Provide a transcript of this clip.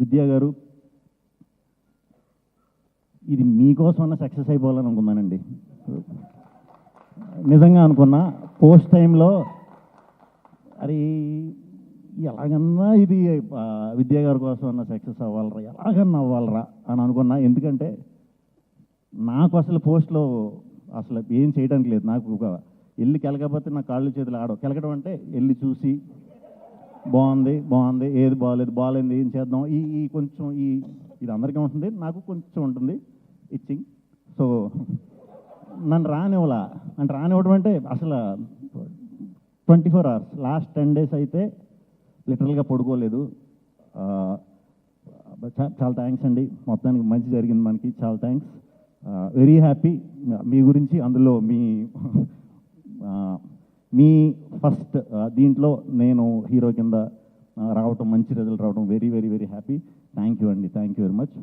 విద్యా గారు, ఇది మీకోసమన్నా సక్సెస్ అయిపోవాలని అనుకున్నానండి. నిజంగా అనుకున్నా పోస్ట్ టైంలో అరే ఎలాగన్నా ఇది విద్యా గారి కోసం అన్న సక్సెస్ అవ్వాలరా, ఎలాగన్నా అవ్వాలరా అని అనుకున్నా. ఎందుకంటే నాకు అసలు పోస్ట్లో అసలు ఏం చేయడానికి లేదు. నాకు ఒక వెళ్ళి కెలకపోతే నా కాళ్ళు చేతులు ఆడవు. కెలకడం అంటే వెళ్ళి చూసి బాగుంది బాగుంది, ఏది బాగాలేదు ఏం చేద్దాం, ఈ కొంచెం ఇది అందరికీ ఉంటుంది, నాకు కొంచెం ఉంటుంది ఇచ్చింగ్. సో నన్ను రానివ్వడం అంటే అసలు 24 hours లాస్ట్ 10 days అయితే లిటరల్గా పడుకోలేదు. చాలా థ్యాంక్స్ అండి, మొత్తానికి మంచి జరిగింది మనకి, చాలా థ్యాంక్స్. వెరీ హ్యాపీ మీ గురించి. అందులో మీ ఫస్ట్ దీంట్లో నేను హీరో కింద రావటం, మంచి రిజల్ట్ రావడం very very very happy. Thank you అండి, థ్యాంక్ యూ వెరీ మచ్.